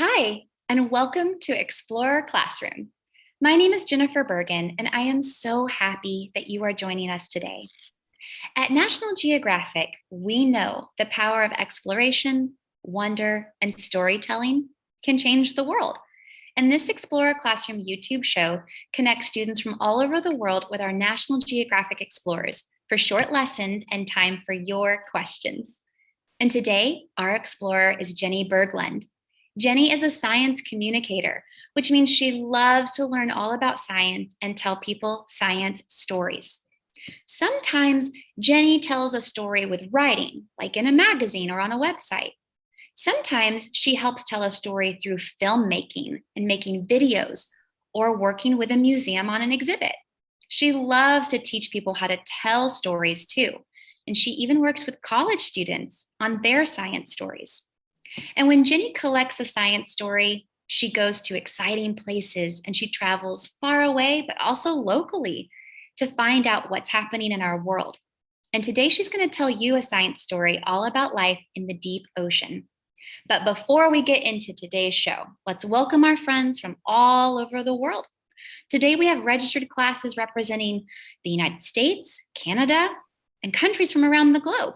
Hi, and welcome to Explorer Classroom. My name is Jennifer Bergen, and I am so happy that you are joining us today. At National Geographic, we know the power of exploration, wonder, and storytelling can change the world. And this Explorer Classroom YouTube show connects students from all over the world with our National Geographic explorers for short lessons and time for your questions. And today, our explorer is Jennie Berglund. Jennie is a science communicator, which means she loves to learn all about science and tell people science stories. Sometimes Jennie tells a story with writing, like in a magazine or on a website. Sometimes she helps tell a story through filmmaking and making videos or working with a museum on an exhibit. She loves to teach people how to tell stories too, and she even works with college students on their science stories. And when Jennie collects a science story, she goes to exciting places and she travels far away, but also locally to find out what's happening in our world. And today she's going to tell you a science story all about life in the deep ocean. But before we get into today's show, let's welcome our friends from all over the world. Today we have registered classes representing the United States, Canada, and countries from around the globe.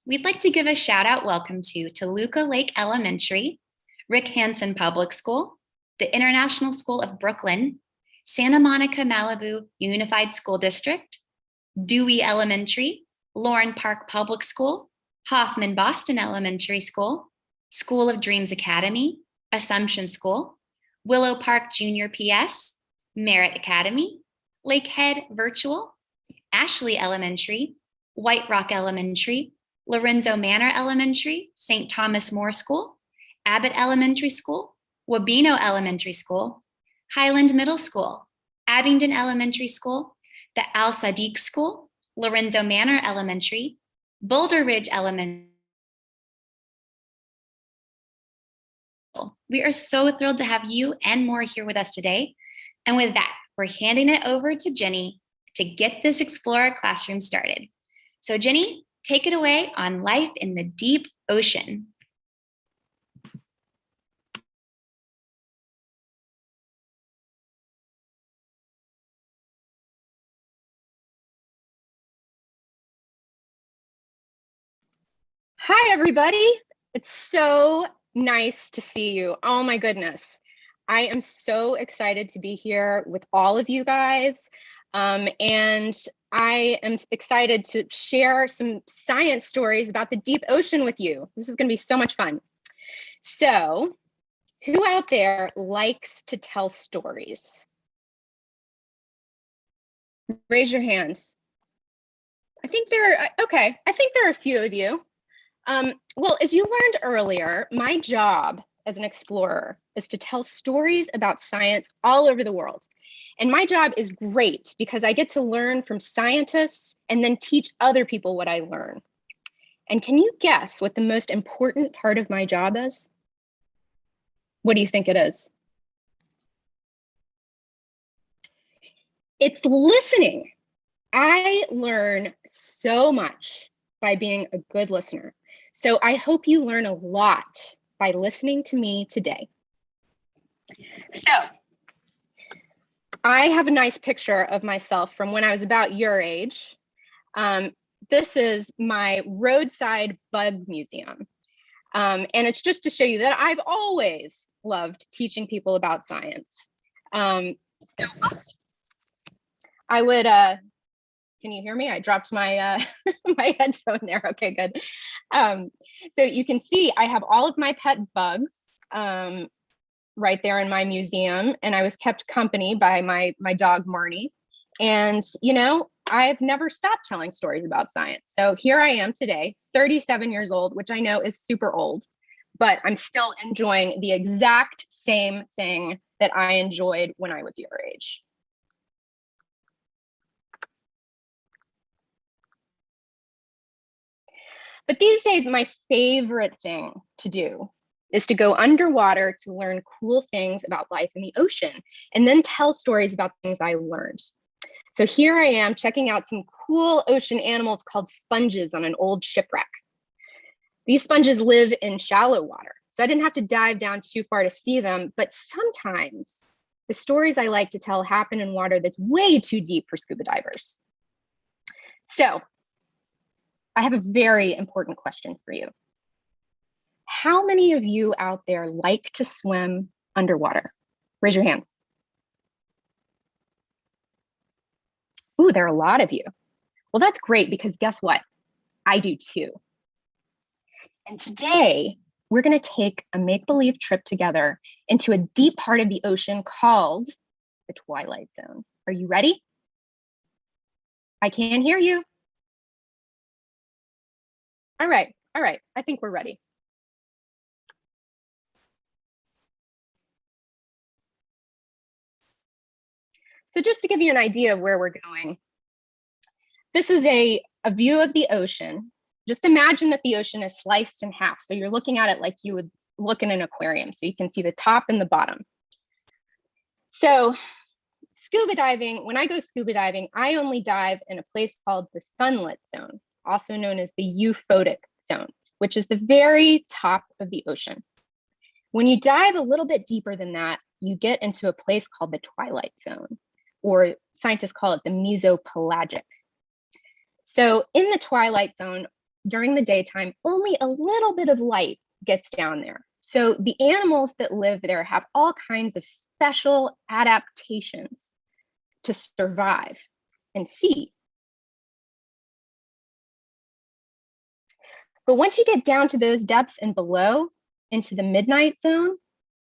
We'd like to give a shout out welcome to Toluca Lake Elementary, Rick Hansen Public School, the International School of Brooklyn, Santa Monica Malibu Unified School District, Dewey Elementary, Lauren Park Public School, Hoffman Boston Elementary School, School of Dreams Academy, Assumption School, Willow Park Junior PS, Merritt Academy, Lakehead Virtual, Ashley Elementary, White Rock Elementary, Lorenzo Manor Elementary, St. Thomas More School, Abbott Elementary School, Wabeno Elementary School, Highland Middle School, Abingdon Elementary School, the Al Sadiq School, Lorenzo Manor Elementary, Boulder Ridge Elementary. We are so thrilled to have you and more here with us today. And with that, we're handing it over to Jennie to get this Explorer Classroom started. So Jennie, take it away on life in the deep ocean. Hi, everybody. It's so nice to see you. Oh my goodness. I am so excited to be here with all of you guys. And I am excited to share some science stories about the deep ocean with you. This is going to be so much fun. So, who out there likes to tell stories? Raise your hand. I think there are a few of you. Well, as you learned earlier, my job as an explorer is to tell stories about science all over the world. And my job is great because I get to learn from scientists and then teach other people what I learn. And can you guess what the most important part of my job is? What do you think it is? It's listening. I learn so much by being a good listener. So I hope you learn a lot by listening to me today. So I have a nice picture of myself from when I was about your age. This is my roadside bug museum. And it's just to show you that I've always loved teaching people about science. Oops. I would, can you hear me? I dropped my my headphone there. Okay, good. So you can see I have all of my pet bugs right there in my museum, and I was kept company by my dog Marnie. And you know, I've never stopped telling stories about science. So here I am today, 37 years old, which I know is super old, but I'm still enjoying the exact same thing that I enjoyed when I was your age. But these days, my favorite thing to do is to go underwater to learn cool things about life in the ocean and then tell stories about things I learned. So here I am checking out some cool ocean animals called sponges on an old shipwreck. These sponges live in shallow water. So I didn't have to dive down too far to see them, but sometimes the stories I like to tell happen in water that's way too deep for scuba divers. So I have a very important question for you. How many of you out there like to swim underwater? Raise your hands. Ooh, there are a lot of you. Well, that's great, because guess what? I do too. And today, we're going to take a make-believe trip together into a deep part of the ocean called the Twilight Zone. Are you ready? I can't hear you. All right. I think we're ready. So just to give you an idea of where we're going, this is a view of the ocean. Just imagine that the ocean is sliced in half. So you're looking at it like you would look in an aquarium. So you can see the top and the bottom. So scuba diving, when I go scuba diving, I only dive in a place called the sunlit zone, also known as the euphotic zone, which is the very top of the ocean. When you dive a little bit deeper than that, you get into a place called the Twilight Zone, or scientists call it the mesopelagic. So in the Twilight Zone, during the daytime, only a little bit of light gets down there. So the animals that live there have all kinds of special adaptations to survive and see. But once you get down to those depths and below, into the midnight zone,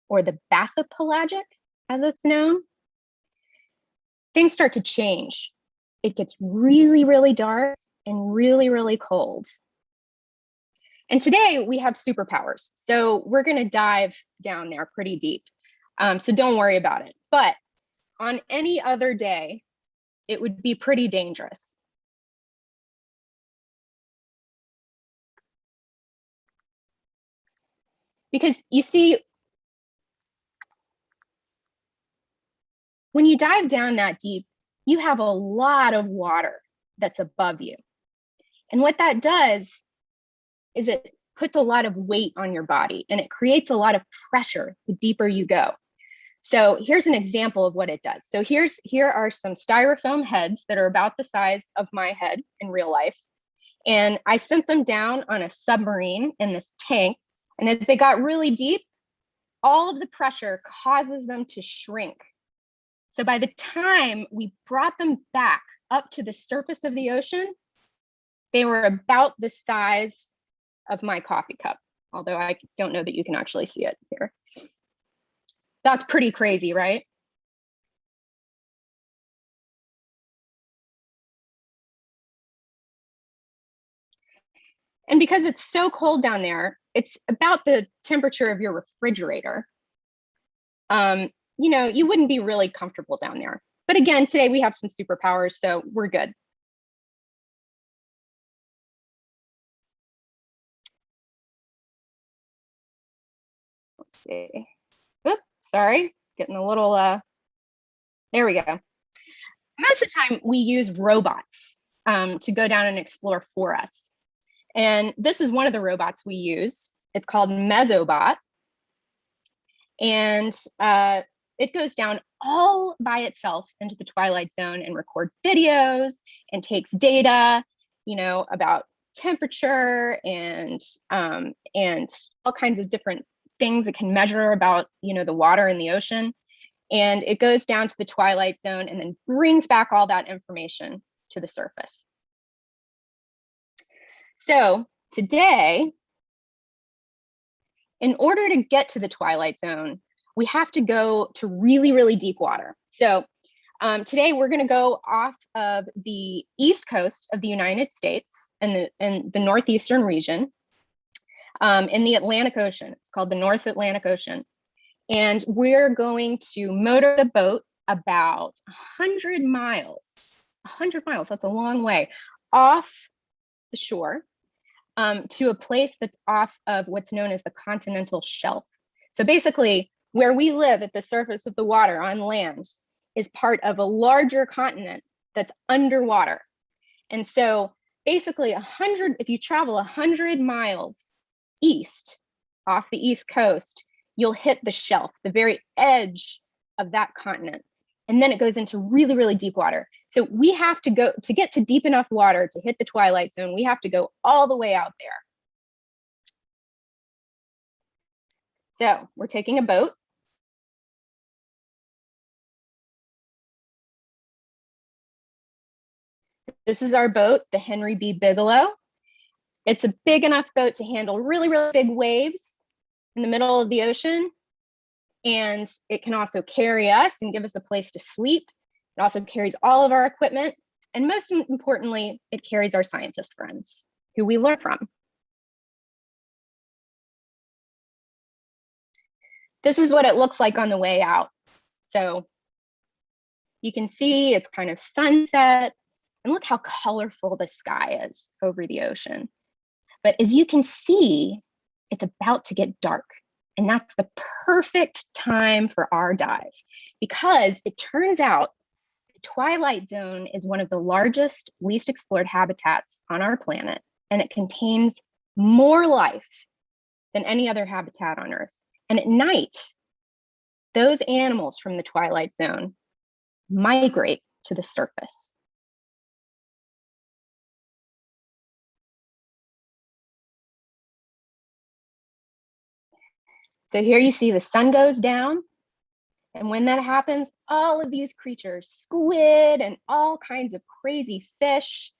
or the bathypelagic, as it's known, things start to change. It gets really, really dark and really, really cold. And today we have superpowers. So we're going to dive down there pretty deep. So don't worry about it. But on any other day, it would be pretty dangerous. Because you see, when you dive down that deep, you have a lot of water that's above you. And what that does is it puts a lot of weight on your body, and it creates a lot of pressure the deeper you go. So here's an example of what it does. So here are some styrofoam heads that are about the size of my head in real life. And I sent them down on a submarine in this tank. And as they got really deep, all of the pressure causes them to shrink. So by the time we brought them back up to the surface of the ocean, they were about the size of my coffee cup, although I don't know that you can actually see it here. That's pretty crazy, right? And because it's so cold down there, it's about the temperature of your refrigerator. You know, you wouldn't be really comfortable down there. But again, today we have some superpowers, so we're good. Let's see. Oops, sorry, getting a little, there we go. Most of the time we use robots to go down and explore for us. And this is one of the robots we use. It's called Mesobot. And it goes down all by itself into the Twilight Zone and records videos and takes data, you know, about temperature and all kinds of different things it can measure about, you know, the water in the ocean. And it goes down to the Twilight Zone and then brings back all that information to the surface. So today, in order to get to the Twilight Zone, we have to go to really, really deep water. So today we're going to go off of the east coast of the United States and the northeastern region in the Atlantic Ocean. It's called the North Atlantic Ocean. And we're going to motor the boat about 100 miles. 100 miles, that's a long way, off the shore to a place that's off of what's known as the continental shelf. So basically, where we live at the surface of the water on land is part of a larger continent that's underwater. And so basically if you travel 100 miles east, off the East Coast, you'll hit the shelf, the very edge of that continent. And then it goes into really, really deep water. So we have to go, to get to deep enough water to hit the twilight zone, we have to go all the way out there. So we're taking a boat. This is our boat, the Henry B Bigelow. It's a big enough boat to handle really, really big waves in the middle of the ocean. And it can also carry us and give us a place to sleep. It also carries all of our equipment. And most importantly, it carries our scientist friends who we learn from. This is what it looks like on the way out. So you can see it's kind of sunset, and look how colorful the sky is over the ocean. But as you can see, it's about to get dark. And that's the perfect time for our dive, because it turns out the Twilight Zone is one of the largest, least explored habitats on our planet, and it contains more life than any other habitat on Earth. And at night, those animals from the Twilight Zone migrate to the surface. So here you see the sun goes down. And when that happens, all of these creatures, squid and all kinds of crazy fish.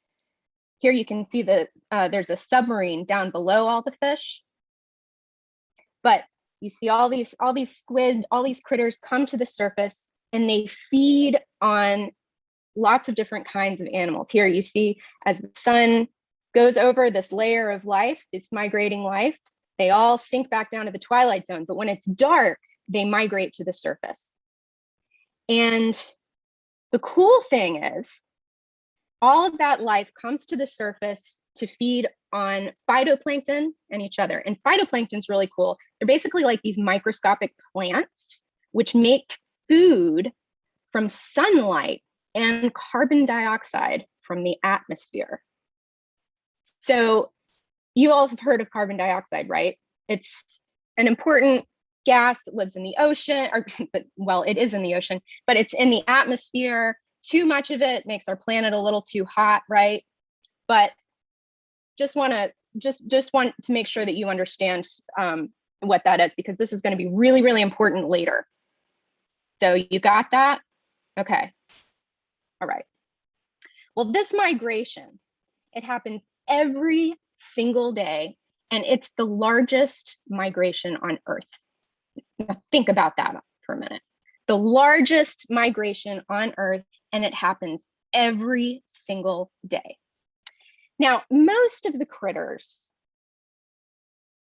Here you can see that there's a submarine down below all the fish. But you see all these squid, all these critters come to the surface, and they feed on lots of different kinds of animals. Here you see as the sun goes over this layer of life, this migrating life, they all sink back down to the Twilight Zone. But when it's dark, they migrate to the surface. And the cool thing is, all of that life comes to the surface to feed on phytoplankton and each other. And phytoplankton is really cool. They're basically like these microscopic plants, which make food from sunlight and carbon dioxide from the atmosphere. So you all have heard of carbon dioxide, right? It's an important gas that lives in the ocean, or well, it is in the ocean, but it's in the atmosphere. Too much of it makes our planet a little too hot, right? But just want to make sure that you understand what that is, because this is going to be really, really important later. So you got that? Okay. All right. Well, this migration, it happens every single day, and it's the largest migration on Earth. Now think about that for a minute. The largest migration on Earth, and it happens every single day. Now, most of the critters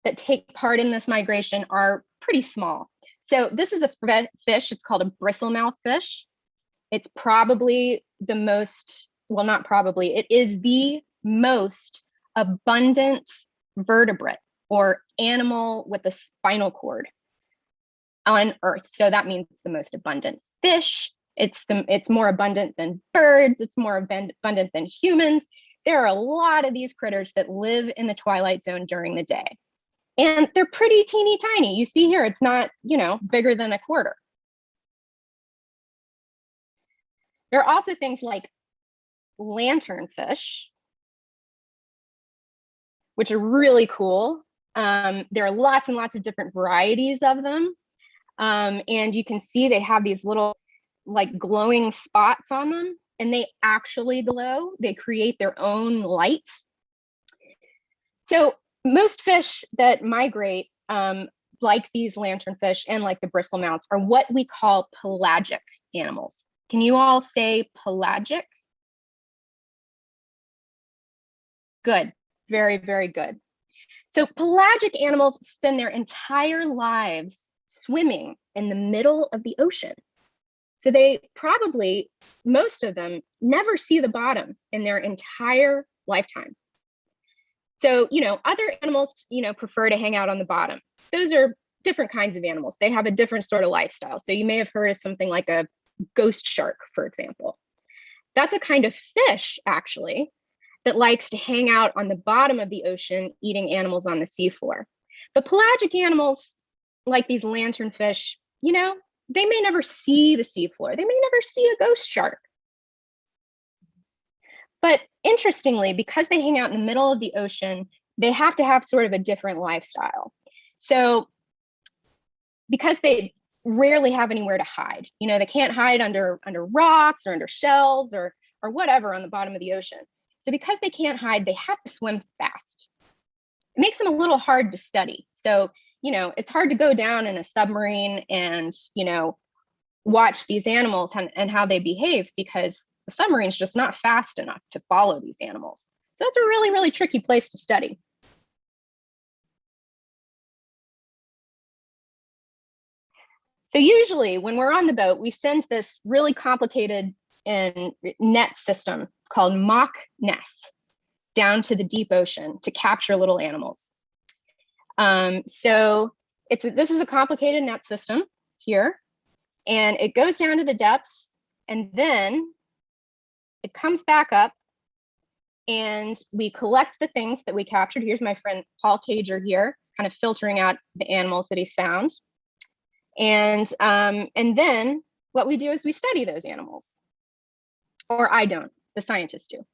that take part in this migration are pretty small. So this is a fish, it's called a bristlemouth fish. It's probably the most, well, not probably, it is the most abundant vertebrate or animal with a spinal cord on Earth. So that means the most abundant fish. It's more abundant than birds. It's more abundant than humans. There are a lot of these critters that live in the Twilight Zone during the day. And they're pretty teeny tiny. You see here, it's not, bigger than a quarter. There are also things like lanternfish, which are really cool. There are lots and lots of different varieties of them. And you can see they have these little like glowing spots on them, and they actually glow. They create their own light. So most fish that migrate, like these lanternfish and like the bristlemouths, are what we call pelagic animals. Can you all say pelagic? Good, very, very good. So pelagic animals spend their entire lives swimming in the middle of the ocean. So they probably, most of them, never see the bottom in their entire lifetime. So, other animals, prefer to hang out on the bottom. Those are different kinds of animals. They have a different sort of lifestyle. So you may have heard of something like a ghost shark, for example. That's a kind of fish, actually, that likes to hang out on the bottom of the ocean, eating animals on the seafloor. But pelagic animals, like these lanternfish, you know, they may never see the seafloor. They may never see a ghost shark. But interestingly, because they hang out in the middle of the ocean, they have to have sort of a different lifestyle. So because they rarely have anywhere to hide, you know, they can't hide under rocks or under shells or whatever on the bottom of the ocean. So because they can't hide, they have to swim fast. It makes them a little hard to study. So, you know, it's hard to go down in a submarine and, you know, watch these animals and how they behave, because the submarine's just not fast enough to follow these animals. So it's a really, really tricky place to study. So usually when we're on the boat, we send this really complicated net system called mock nests down to the deep ocean to capture little animals. So this is a complicated net system here, and it goes down to the depths, and then it comes back up, and we collect the things that we captured. Here's my friend Paul Cager here, kind of filtering out the animals that he's found. And then what we do is we study those animals. Or I don't, the scientists do.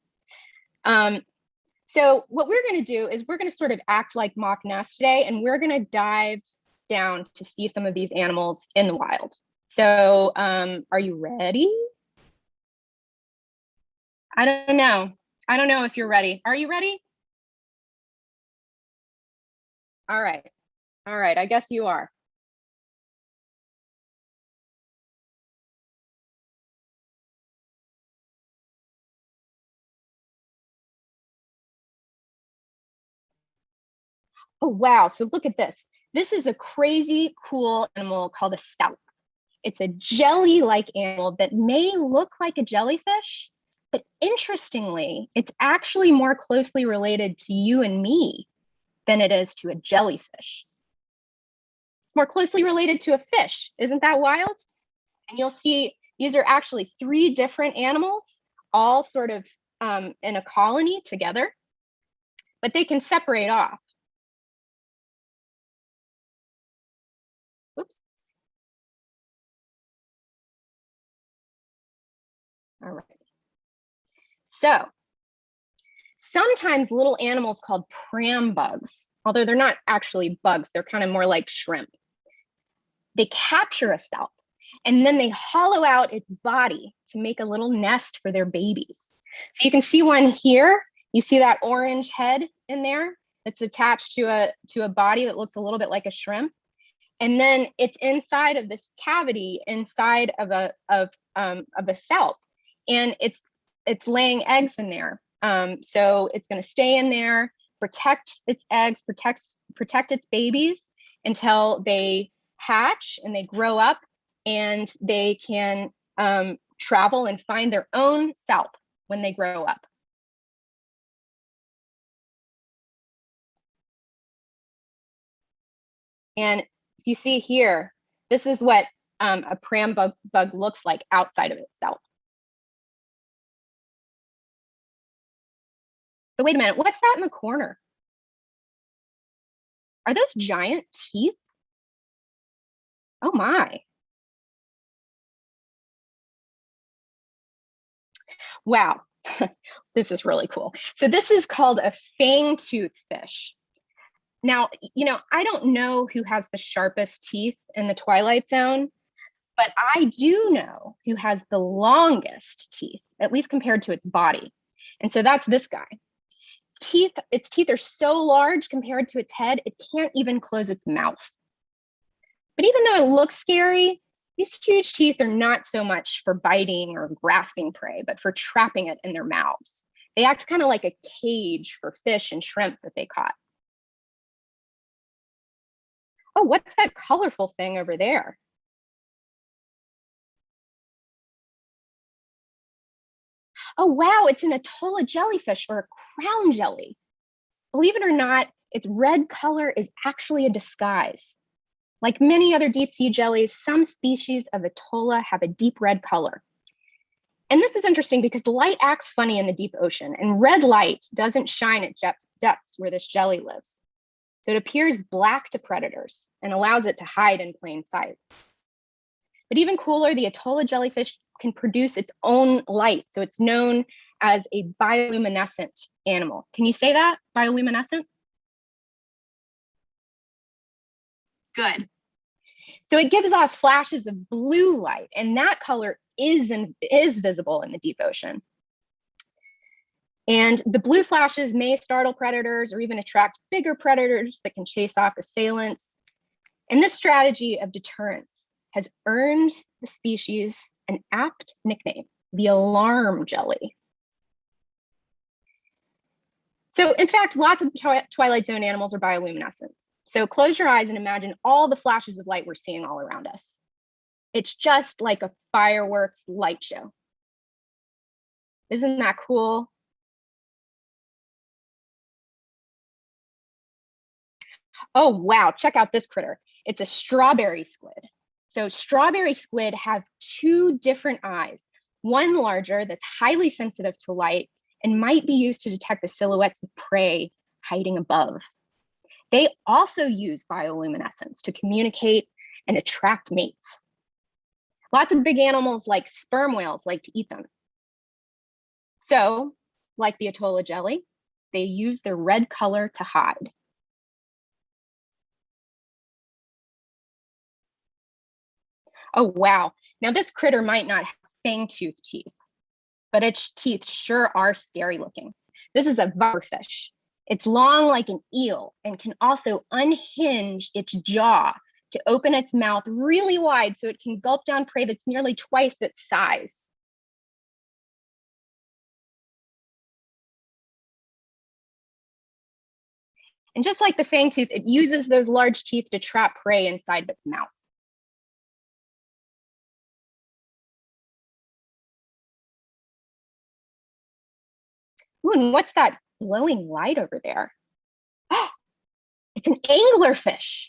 So what we're going to do is we're going to sort of act like mock nests today, and we're going to dive down to see some of these animals in the wild. So are you ready? I don't know. I don't know if you're ready. Are you ready? All right. All right. I guess you are. Oh, wow. So look at this. This is a crazy cool animal called a Stout. It's a jelly-like animal that may look like a jellyfish, but interestingly, it's actually more closely related to you and me than it is to a jellyfish. It's more closely related to a fish. Isn't that wild? And you'll see these are actually 3 different animals, all sort of in a colony together, but they can separate off. Whoops. All right. So sometimes little animals called Prambugs, although they're not actually bugs, they're kind of more like shrimp, they capture a Stout, and then they hollow out its body to make a little nest for their babies. So you can see one here. You see that orange head in there? It's attached to a body that looks a little bit like a shrimp. And then it's inside of this cavity inside of a cell, and it's laying eggs in there. So it's going to stay in there, protect its eggs, protect its babies until they hatch and they grow up, and they can travel and find their own self when they grow up. And if you see here, this is what a Prambug looks like outside of itself. But wait a minute, what's that in the corner? Are those giant teeth? Oh my. Wow, this is really cool. So this is called a fang tooth fish. Now, you know, I don't know who has the sharpest teeth in the Twilight Zone, but I do know who has the longest teeth, at least compared to its body. And so that's this guy. Its teeth are so large compared to its head, it can't even close its mouth. But even though it looks scary, these huge teeth are not so much for biting or grasping prey, but for trapping it in their mouths. They act kind of like a cage for fish and shrimp that they caught. Oh, what's that colorful thing over there? Oh, wow, it's an Atolla jellyfish, or a crown jelly. Believe it or not, its red color is actually a disguise. Like many other deep sea jellies, some species of Atolla have a deep red color. And this is interesting because the light acts funny in the deep ocean, and red light doesn't shine at depths where this jelly lives. So it appears black to predators and allows it to hide in plain sight. But even cooler, the Atolla jellyfish can produce its own light. So it's known as a bioluminescent animal. Can you say that? Bioluminescent? Good. So it gives off flashes of blue light, and that color is visible in the deep ocean. And the blue flashes may startle predators or even attract bigger predators that can chase off assailants. And this strategy of deterrence has earned the species an apt nickname, the alarm jelly. So in fact, lots of Twilight Zone animals are bioluminescent. So close your eyes and imagine all the flashes of light we're seeing all around us. It's just like a fireworks light show. Isn't that cool? Oh, wow, check out this critter. It's a strawberry squid. So strawberry squid have two different eyes, one larger that's highly sensitive to light and might be used to detect the silhouettes of prey hiding above. They also use bioluminescence to communicate and attract mates. Lots of big animals like sperm whales like to eat them. So, like the Atolla jelly, they use their red color to hide. Oh, wow. Now this critter might not have fang-toothed teeth, but its teeth sure are scary looking. This is a barfish. It's long like an eel and can also unhinge its jaw to open its mouth really wide so it can gulp down prey that's nearly twice its size. And just like the fangtooth, it uses those large teeth to trap prey inside of its mouth. Ooh, and what's that glowing light over there? Oh, it's an anglerfish.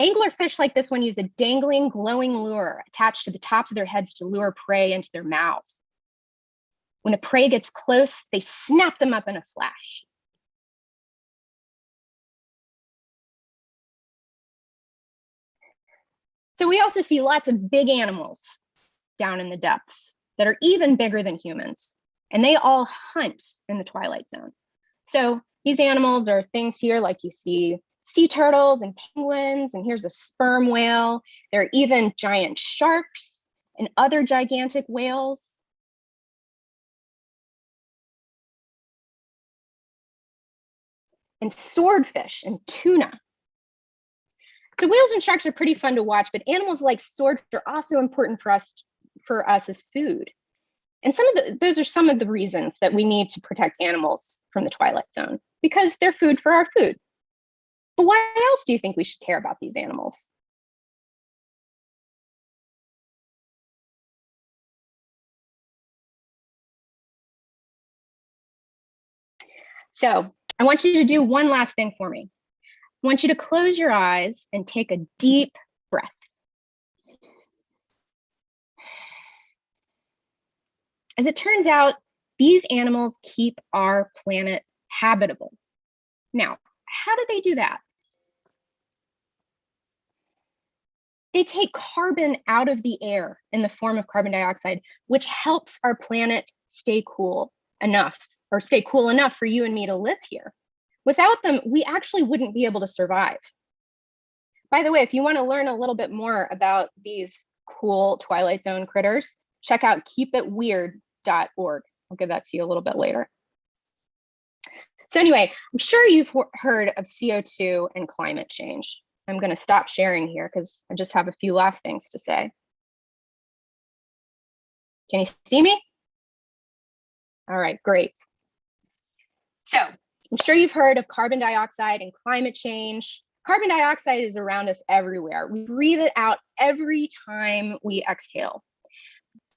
Anglerfish like this one use a dangling, glowing lure attached to the tops of their heads to lure prey into their mouths. When the prey gets close, they snap them up in a flash. So we also see lots of big animals down in the depths that are even bigger than humans, and they all hunt in the Twilight Zone. So these animals are things here like you see sea turtles and penguins, and here's a sperm whale. There are even giant sharks and other gigantic whales. And swordfish and tuna. So whales and sharks are pretty fun to watch, but animals like swordfish are also important for us as food. And those are some of the reasons that we need to protect animals from the Twilight Zone, because they're food for our food. But why else do you think we should care about these animals? So I want you to do one last thing for me. I want you to close your eyes and take a deep breath. As it turns out, these animals keep our planet habitable. Now, how do they do that? They take carbon out of the air in the form of carbon dioxide, which helps our planet stay cool enough for you and me to live here. Without them, we actually wouldn't be able to survive. By the way, if you want to learn a little bit more about these cool Twilight Zone critters, check out keepitweird.org. I'll give that to you a little bit later. So anyway, I'm sure you've heard of CO2 and climate change. I'm going to stop sharing here because I just have a few last things to say. Can you see me? All right, great. So I'm sure you've heard of carbon dioxide and climate change. Carbon dioxide is around us everywhere. We breathe it out every time we exhale.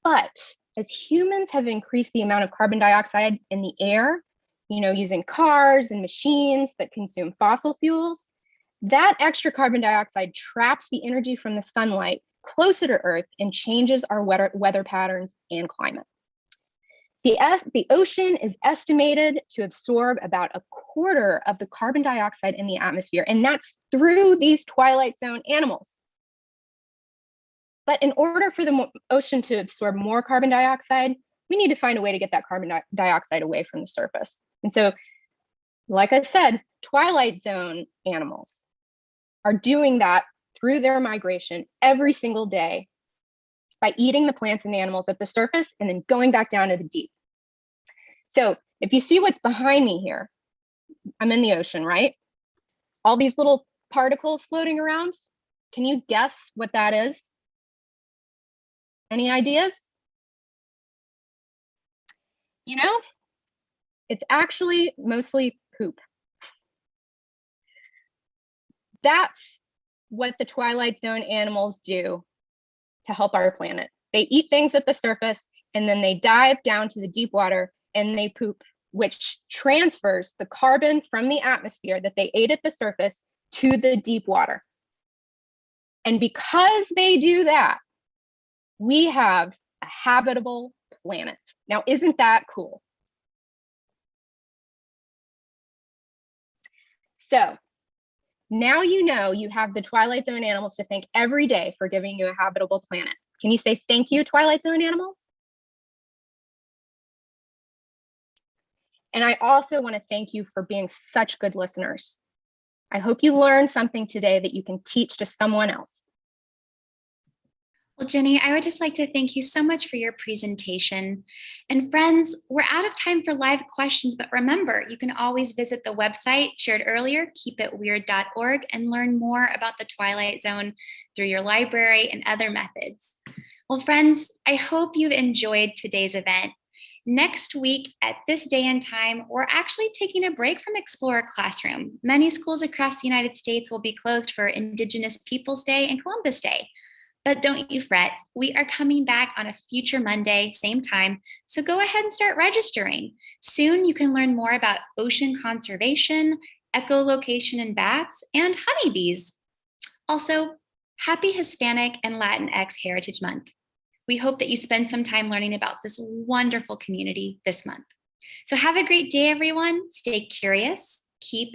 But as humans have increased the amount of carbon dioxide in the air, using cars and machines that consume fossil fuels, that extra carbon dioxide traps the energy from the sunlight closer to Earth and changes our weather patterns and climate. The ocean is estimated to absorb about a quarter of the carbon dioxide in the atmosphere, and that's through these twilight zone animals. But in order for the ocean to absorb more carbon dioxide, we need to find a way to get that carbon dioxide away from the surface. And so, like I said, twilight zone animals are doing that through their migration every single day by eating the plants and animals at the surface and then going back down to the deep. So if you see what's behind me here, I'm in the ocean, right? All these little particles floating around. Can you guess what that is? Any ideas? You know, it's actually mostly poop. That's what the Twilight Zone animals do to help our planet. They eat things at the surface and then they dive down to the deep water and they poop, which transfers the carbon from the atmosphere that they ate at the surface to the deep water. And because they do that, we have a habitable planet. Now, isn't that cool? So now you know you have the Twilight Zone animals to thank every day for giving you a habitable planet. Can you say thank you, Twilight Zone animals? And I also want to thank you for being such good listeners. I hope you learned something today that you can teach to someone else. Well, Jennie, I would just like to thank you so much for your presentation. And friends, we're out of time for live questions, but remember, you can always visit the website shared earlier, keepitweird.org, and learn more about the Twilight Zone through your library and other methods. Well, friends, I hope you've enjoyed today's event. Next week at this day and time, we're actually taking a break from Explorer Classroom. Many schools across the United States will be closed for Indigenous Peoples Day and Columbus Day. But don't you fret, we are coming back on a future Monday, same time, so go ahead and start registering. Soon you can learn more about ocean conservation, echolocation in bats, and honeybees. Also, happy Hispanic and Latinx Heritage Month. We hope that you spend some time learning about this wonderful community this month. So have a great day, everyone. Stay curious, keep